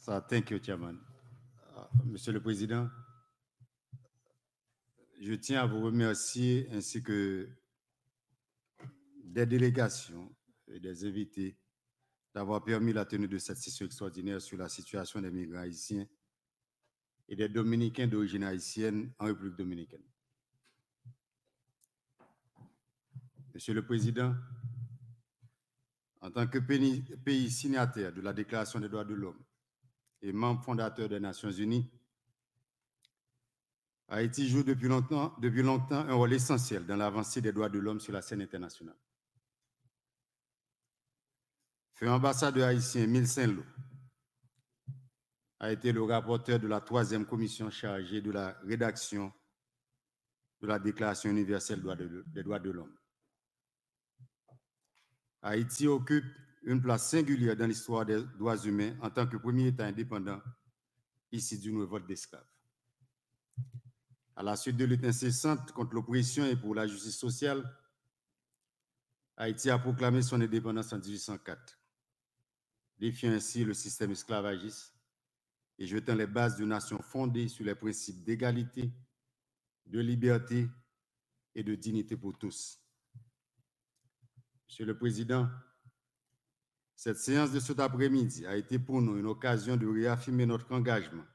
Thank you, Chairman. Monsieur le Président, je tiens à vous remercier ainsi que des délégations et des invités d'avoir permis la tenue de cette session extraordinaire sur la situation des migrants haïtiens et des Dominicains d'origine haïtienne en République dominicaine. Monsieur le Président, en tant que pays signataire de la Déclaration des droits de l'homme et membre fondateur des Nations unies, Haïti joue depuis longtemps un rôle essentiel dans l'avancée des droits de l'homme sur la scène internationale. Feu ambassadeur haïtien Émile Saint-Lô a été le rapporteur de la 3e commission chargée de la rédaction de la Déclaration universelle des droits de l'homme. Haïti occupe une place singulière dans l'histoire des droits humains en tant que premier État indépendant issu d'une révolte d'esclaves. À la suite de lutte incessante contre l'oppression et pour la justice sociale, Haïti a proclamé son indépendance en 1804, défiant ainsi le système esclavagiste et jetant les bases d'une nation fondée sur les principes d'égalité, de liberté et de dignité pour tous. Monsieur le Président, cette séance de cet après-midi a été pour nous une occasion de réaffirmer notre engagement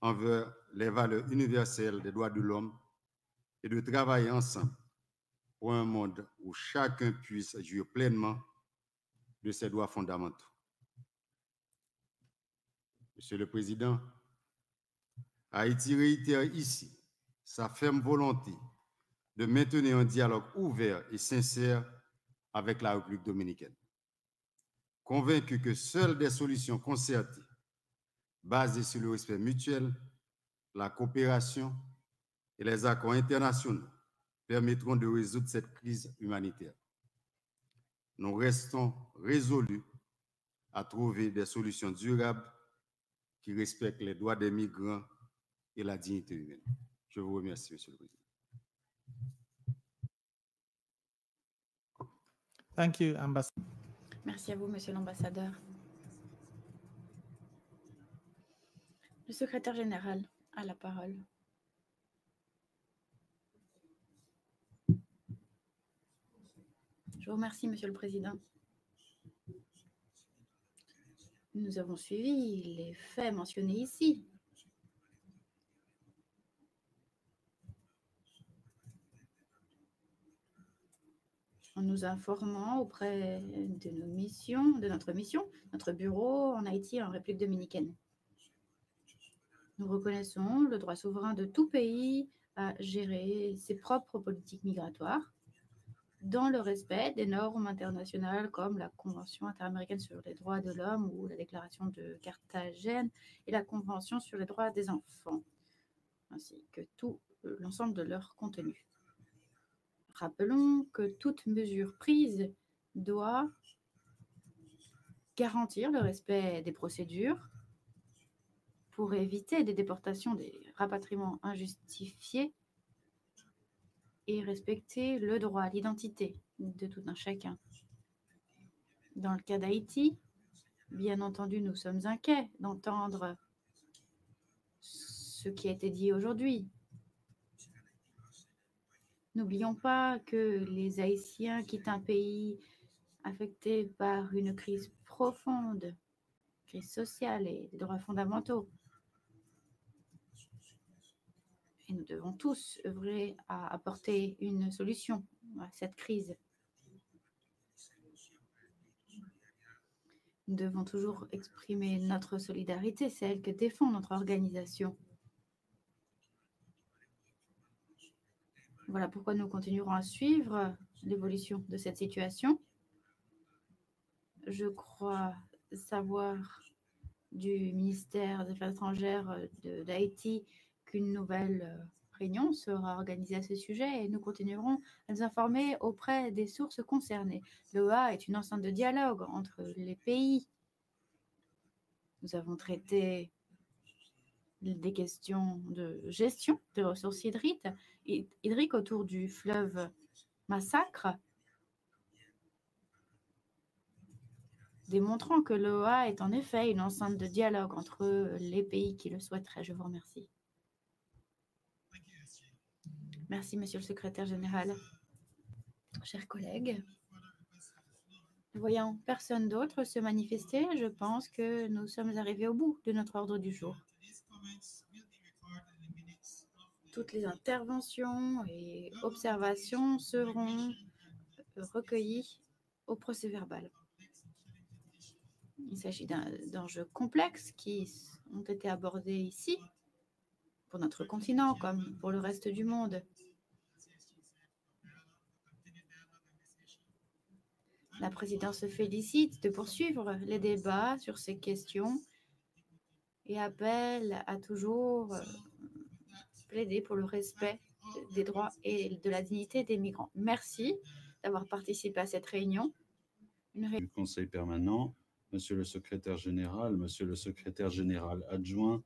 envers les valeurs universelles des droits de l'homme et de travailler ensemble pour un monde où chacun puisse jouir pleinement de ses droits fondamentaux. Monsieur le Président, Haïti réitère ici sa ferme volonté de maintenir un dialogue ouvert et sincère avec la République dominicaine, convaincu que seules des solutions concertées, basées sur le respect mutuel, la coopération et les accords internationaux permettront de résoudre cette crise humanitaire. Nous restons résolus à trouver des solutions durables qui respectent les droits des migrants et la dignité humaine. Je vous remercie, Monsieur le Président. Thank you, Ambassador. Merci à vous, Monsieur l'ambassadeur. Le secrétaire général a la parole. Je vous remercie, Monsieur le Président. Nous avons suivi les faits mentionnés ici. En nous informant auprès de notre mission, notre bureau en Haïti et en République dominicaine. Nous reconnaissons le droit souverain de tout pays à gérer ses propres politiques migratoires dans le respect des normes internationales comme la Convention interaméricaine sur les droits de l'homme ou la Déclaration de Carthagène et la Convention sur les droits des enfants, ainsi que tout l'ensemble de leur contenu. Rappelons que toute mesure prise doit garantir le respect des procédures pour éviter des déportations, des rapatriements injustifiés et respecter le droit à l'identité de tout un chacun. Dans le cas d'Haïti, bien entendu, nous sommes inquiets d'entendre ce qui a été dit aujourd'hui. N'oublions pas que les Haïtiens quittent un pays affecté par une crise profonde, crise sociale et des droits fondamentaux. Et nous devons tous œuvrer à apporter une solution à cette crise. Nous devons toujours exprimer notre solidarité, celle que défend notre organisation. Voilà pourquoi nous continuerons à suivre l'évolution de cette situation. Je crois savoir du ministère des Affaires étrangères d'Haïti qu'une nouvelle réunion sera organisée à ce sujet et nous continuerons à nous informer auprès des sources concernées. L'OA est une enceinte de dialogue entre les pays. Nous avons traité des questions de gestion des ressources hydriques autour du fleuve Massacre. démontrant que l'OA est en effet une enceinte de dialogue entre les pays qui le souhaiteraient. Je vous remercie. Merci, Monsieur le Secrétaire général. Chers collègues, ne voyant personne d'autre se manifester, je pense que nous sommes arrivés au bout de notre ordre du jour. Toutes les interventions et observations seront recueillies au procès-verbal. Il s'agit d'enjeux complexes qui ont été abordés ici, pour notre continent comme pour le reste du monde. La présidence se félicite de poursuivre les débats sur ces questions et appelle à toujours plaider pour le respect des droits et de la dignité des migrants. Merci d'avoir participé à cette réunion. Du Conseil permanent, Monsieur le Secrétaire général, Monsieur le Secrétaire général adjoint,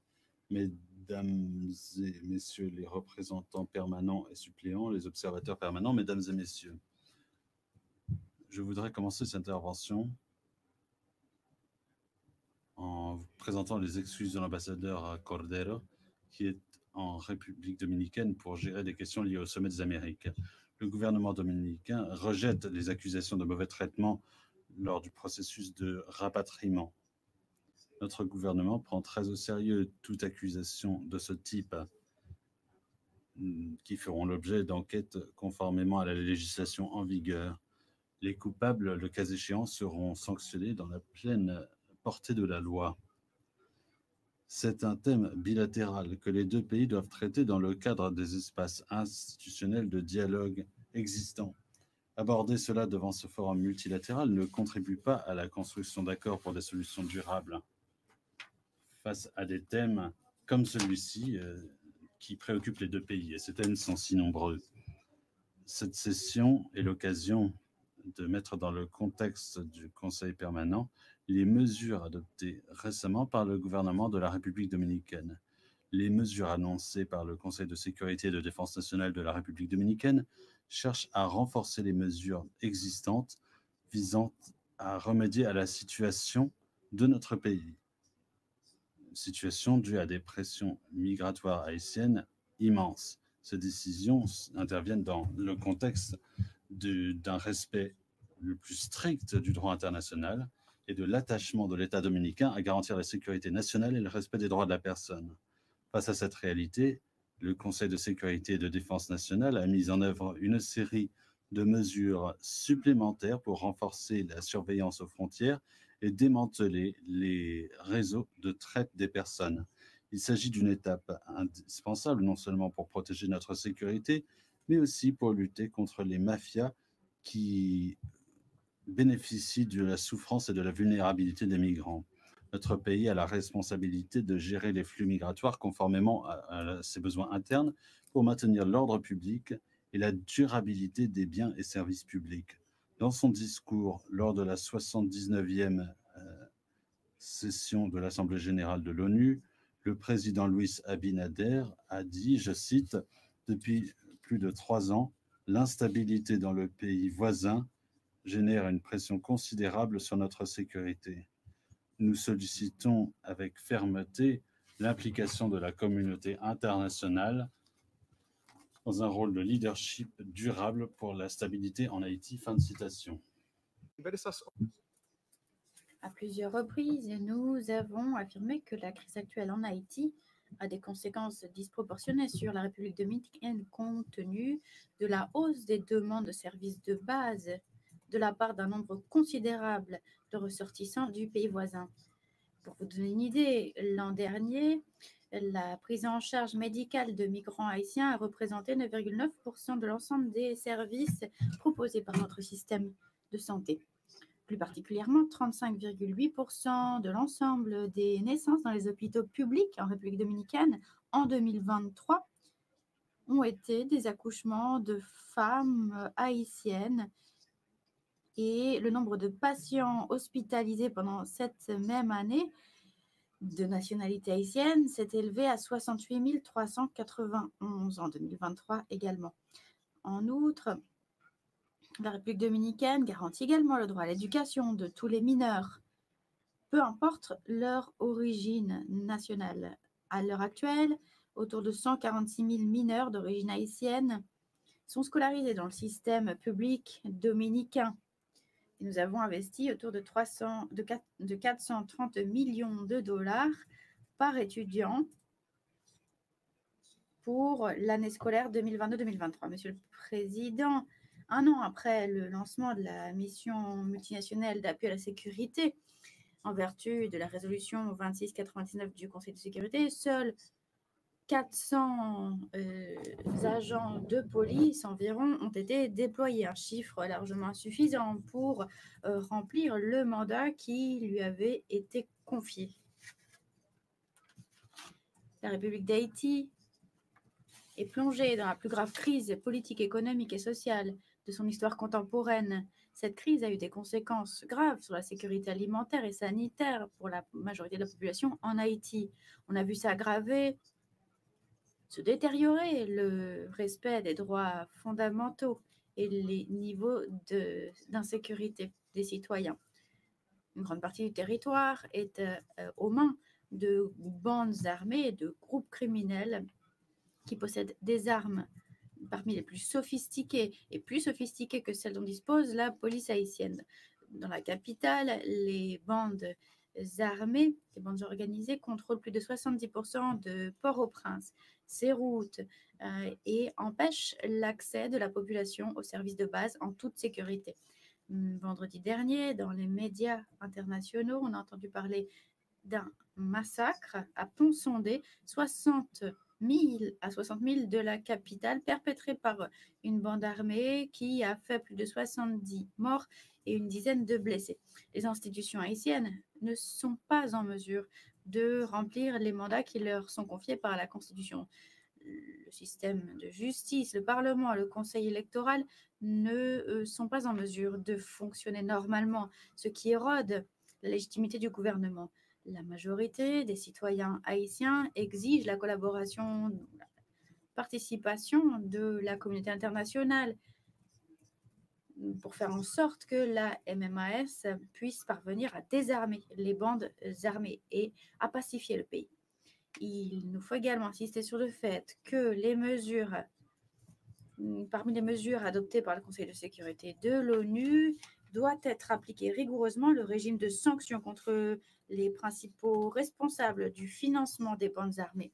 Mesdames et Messieurs les représentants permanents et suppléants, les observateurs permanents, Mesdames et Messieurs. Je voudrais commencer cette intervention en vous présentant les excuses de l'ambassadeur Cordero, qui est en République dominicaine pour gérer des questions liées au sommet des Amériques. Le gouvernement dominicain rejette les accusations de mauvais traitement lors du processus de rapatriement. Notre gouvernement prend très au sérieux toute accusation de ce type qui feront l'objet d'enquêtes conformément à la législation en vigueur. Les coupables, le cas échéant, seront sanctionnés dans la pleine portée de la loi. C'est un thème bilatéral que les deux pays doivent traiter dans le cadre des espaces institutionnels de dialogue existants. Aborder cela devant ce forum multilatéral ne contribue pas à la construction d'accords pour des solutions durables. Face à des thèmes comme celui-ci qui préoccupent les deux pays, et ces thèmes sont si nombreux. Cette session est l'occasion de mettre dans le contexte du Conseil permanent les mesures adoptées récemment par le gouvernement de la République dominicaine. Les mesures annoncées par le Conseil de sécurité et de défense nationale de la République dominicaine cherchent à renforcer les mesures existantes visant à remédier à la situation de notre pays. Situation due à des pressions migratoires haïtiennes immenses. Ces décisions interviennent dans le contexte d'un respect le plus strict du droit international et de l'attachement de l'État dominicain à garantir la sécurité nationale et le respect des droits de la personne. Face à cette réalité, le Conseil de sécurité et de défense nationale a mis en œuvre une série de mesures supplémentaires pour renforcer la surveillance aux frontières et démanteler les réseaux de traite des personnes. Il s'agit d'une étape indispensable non seulement pour protéger notre sécurité, mais aussi pour lutter contre les mafias qui bénéficient de la souffrance et de la vulnérabilité des migrants. Notre pays a la responsabilité de gérer les flux migratoires conformément à ses besoins internes pour maintenir l'ordre public et la durabilité des biens et services publics. Dans son discours lors de la 79e session de l'Assemblée générale de l'ONU, le président Louis Abinader a dit, je cite, « Depuis plus de 3 ans, l'instabilité dans le pays voisin génère une pression considérable sur notre sécurité. Nous sollicitons avec fermeté l'implication de la communauté internationale dans un rôle de leadership durable pour la stabilité en Haïti. » Fin de citation. À plusieurs reprises, nous avons affirmé que la crise actuelle en Haïti a des conséquences disproportionnées sur la République dominicaine compte tenu de la hausse des demandes de services de base de la part d'un nombre considérable de ressortissants du pays voisin. Pour vous donner une idée, l'an dernier, la prise en charge médicale de migrants haïtiens a représenté 9,9% de l'ensemble des services proposés par notre système de santé. Plus particulièrement, 35,8% de l'ensemble des naissances dans les hôpitaux publics en République dominicaine en 2023 ont été des accouchements de femmes haïtiennes. Et le nombre de patients hospitalisés pendant cette même année de nationalité haïtienne s'est élevé à 68 391 en 2023 également. En outre, la République dominicaine garantit également le droit à l'éducation de tous les mineurs peu importe leur origine nationale. À l'heure actuelle, autour de 146 000 mineurs d'origine haïtienne sont scolarisés dans le système public dominicain. Et nous avons investi autour de 430 millions de dollars par étudiant pour l'année scolaire 2022-2023. Monsieur le Président, un an après le lancement de la mission multinationale d'appui à la sécurité, en vertu de la résolution 2699 du Conseil de sécurité, seuls 400 agents de police environ ont été déployés, un chiffre largement insuffisant pour remplir le mandat qui lui avait été confié. La République d'Haïti est plongée dans la plus grave crise politique, économique et sociale de son histoire contemporaine. Cette crise a eu des conséquences graves sur la sécurité alimentaire et sanitaire pour la majorité de la population en Haïti. On a vu s'aggraver, se détériorer le respect des droits fondamentaux et les niveaux d'insécurité des citoyens. Une grande partie du territoire est aux mains de bandes armées et de groupes criminels qui possèdent des armes parmi les plus sophistiquées et plus sophistiquées que celles dont dispose la police haïtienne. Dans la capitale, les bandes armées, les bandes organisées contrôlent plus de 70% de Port-au-Prince, ses routes et empêchent l'accès de la population aux services de base en toute sécurité. Vendredi dernier, dans les médias internationaux, on a entendu parler d'un massacre à Pont-Sondé, 60 000 de la capitale, perpétré par une bande armée qui a fait plus de 70 morts et une dizaine de blessés. Les institutions haïtiennes ne sont pas en mesure de remplir les mandats qui leur sont confiés par la Constitution. Le système de justice, le Parlement, le Conseil électoral ne sont pas en mesure de fonctionner normalement, ce qui érode la légitimité du gouvernement. La majorité des citoyens haïtiens exigent la collaboration, la participation de la communauté internationale pour faire en sorte que la MMAS puisse parvenir à désarmer les bandes armées et à pacifier le pays. Il nous faut également insister sur le fait que parmi les mesures adoptées par le Conseil de sécurité de l'ONU, doit être appliqué rigoureusement le régime de sanctions contre les principaux responsables du financement des bandes armées.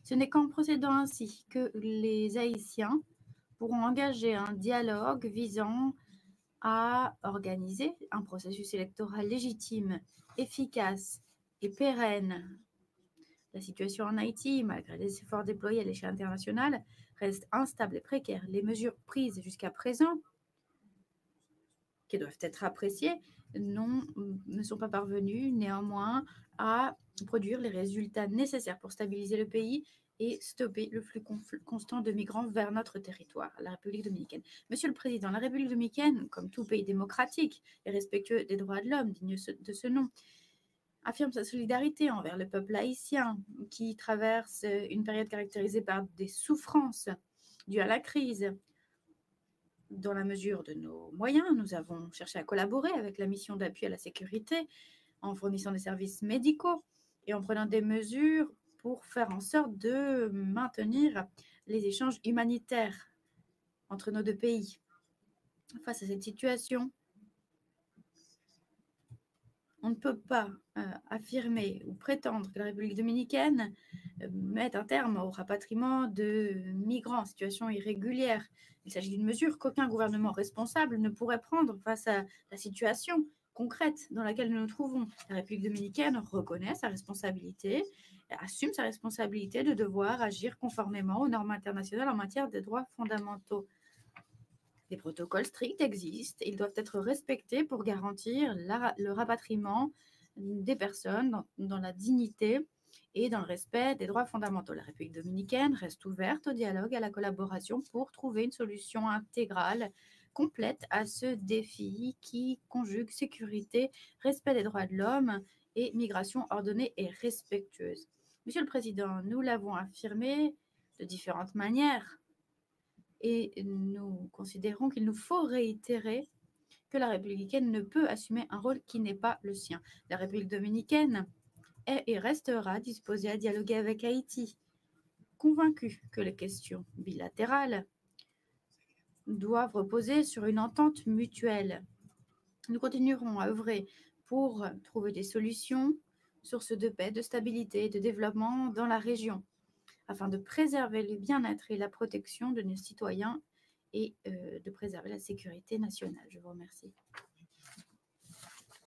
Ce n'est qu'en procédant ainsi que les Haïtiens pourront engager un dialogue visant à organiser un processus électoral légitime, efficace et pérenne. La situation en Haïti, malgré les efforts déployés à l'échelle internationale, reste instable et précaire. Les mesures prises jusqu'à présent, qui doivent être appréciées, ne sont pas parvenues néanmoins à produire les résultats nécessaires pour stabiliser le pays et stopper le flux constant de migrants vers notre territoire, la République dominicaine. Monsieur le Président, la République dominicaine, comme tout pays démocratique et respectueux des droits de l'homme, digne de ce nom, affirme sa solidarité envers le peuple haïtien qui traverse une période caractérisée par des souffrances dues à la crise. Dans la mesure de nos moyens, nous avons cherché à collaborer avec la mission d'appui à la sécurité en fournissant des services médicaux et en prenant des mesures pour faire en sorte de maintenir les échanges humanitaires entre nos deux pays. Face à cette situation, on ne peut pas affirmer ou prétendre que la République dominicaine mette un terme au rapatriement de migrants en situation irrégulière. Il s'agit d'une mesure qu'aucun gouvernement responsable ne pourrait prendre face à la situation concrète dans laquelle nous nous trouvons. La République dominicaine reconnaît sa responsabilité, assume sa responsabilité de devoir agir conformément aux normes internationales en matière des droits fondamentaux. Des protocoles stricts existent, ils doivent être respectés pour garantir le rapatriement des personnes dans la dignité et dans le respect des droits fondamentaux. La République dominicaine reste ouverte au dialogue et à la collaboration pour trouver une solution intégrale, complète à ce défi qui conjugue sécurité, respect des droits de l'homme et migration ordonnée et respectueuse. Monsieur le Président, nous l'avons affirmé de différentes manières et nous considérons qu'il nous faut réitérer que la République dominicaine ne peut assumer un rôle qui n'est pas le sien. La République dominicaine est et restera disposée à dialoguer avec Haïti, convaincue que les questions bilatérales doivent reposer sur une entente mutuelle. Nous continuerons à œuvrer pour trouver des solutions, sources de paix, de stabilité et de développement dans la région, afin de préserver le bien-être et la protection de nos citoyens et de préserver la sécurité nationale. Je vous remercie.